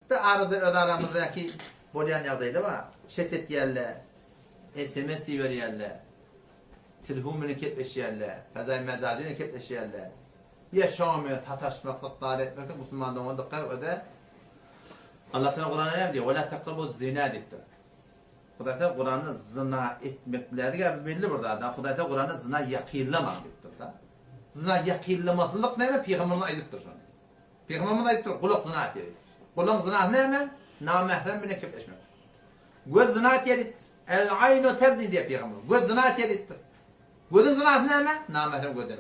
bir arada aramızdaki bolyan ýagdaýda var. Şet etýärler, SMS berýärler, telefon bilen ketleşýärler, fazay mezaji bilen ketleşýärler. Ýaşamy, tataşmaklyk, dar etmekde musulmandan onda öde. Allah Teala Kur'an'da ne diyor? "Ve la taqrabuz zina" diýipdir. Hudaýda Kur'an'da zina etmeklerge belli burada. Hudaýda Kur'an'da zina ýakynlama diýipdir da. Zina ýakynlamaslyk näme? Peýgamberimiz aýdypdyr şonu. Peýgamberimiz aýdypdyr, "Gulak zina etýär." Gulak zina näme? Namahrem bilen kepleşmek. Göz zina etýär. El-aynu tazni diýip Peýgamber. Göz zina etýär. Gözüň zina näme? Namahrem gözden.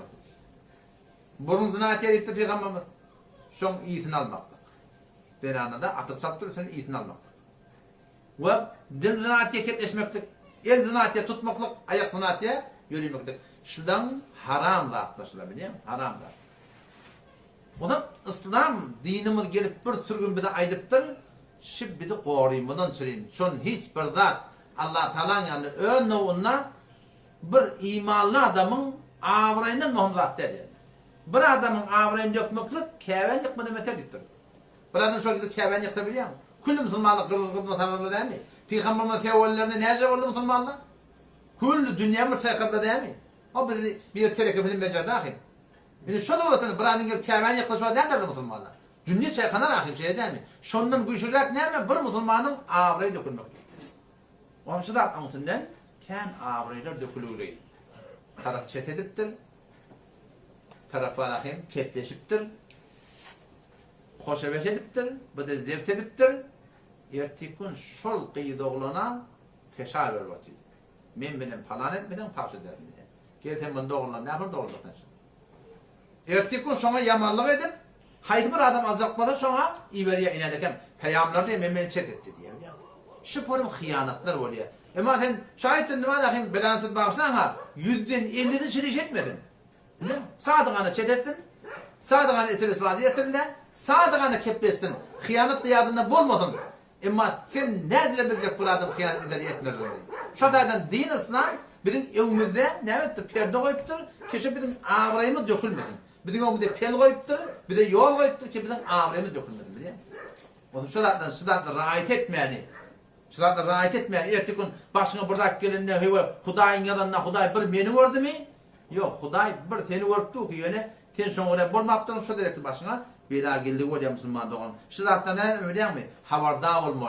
Burun zina etýär diýip Peýgamberimiz. Şoň ýytyny almaklyk. Denanada atyk çapdyr sen ýytyny almaklyk. Ve dil zinaatiyye ketleşmektik, el zinaatiyye tutmaklık, ayak zinaatiyye yürümektik. Şundan haram da atlaşılar bileyim, haram da. O da İslam dinimiz gelip bir sürgün bir de aydıptır, şib bir de koruyun, bundan süreyim. Şun hiç bir zat Allah Teala'nın yani ön nuğuna bir imanlı adamın avrayının muhamzat der yani. Bir adamın avrayını dökmeklik, keven yıkmadı metediktir. Bir adam çok gidip keven yıktı biliyor musun? Kullu musulmanlık kırılgıp tanrılı değil mi? Peygamberimiz sevgililerine nece oldu musulmanlık? Kullu dünya sayıkında değil mi? O bir teleke film becerdi ahim. Yani şu doğrultuda birazdan gelip kemen yaklaşıyor değil mi musulmanlar? Dünya sayıkına ahim şey değil mi? Şundan güçlücek ne mi? Bir musulmanın avrayı dökülmektir. O şu da anlatından ken avraylar dökülüyor. Taraf çet ediptir. Taraflar ahim ketleşiptir. Hoşebeş ediptir, bu da zevk ediptir. Ertikün şol qıyıdoğluna feşar vervatid. Men benim falan etmeden paş ederim diye. Gelten bunu doğrulan ne yapar doğruluktan şimdi. Ertikün şona yamanlık edip, haydi bir adam alacakları şona İberiye inerken peygamber diye men beni çet etti diye. Şu porum hıyanatlar oluyor. Ama sen şahittin nima dahi bilansit bağışlan ha, 100'den 50'den şiriş etmedin. Sadıqanı çet ettin, sadıqanı eseres vaziyetinle, sadıqanı keplesin, hıyanat diyadında bolmasın. Ama sen nezire bilecek bir adam hıyanat eder etmez öyle. Şu adaydan din İslam, bizim evimizde ne yaptı? Perde koyuptur, keşke bizim avrayımız dökülmesin. Bizim evimizde pel koyuptur, bir de yol koyuptur ki bizim avrayımız dökülmesin biliyor musun? Şu adaydan rahat etmeyeni, ertekün başına burada gelinle, Hudayın yalanına Huday bir meni gördü mü? Yok, Huday bir seni gördü ki yöne, sen şunu oraya bulmaptın, şu direkti başına, bir daha geldi o diye Müslüman doğan. Şu zaten ne biliyor musun? Havardağ olma.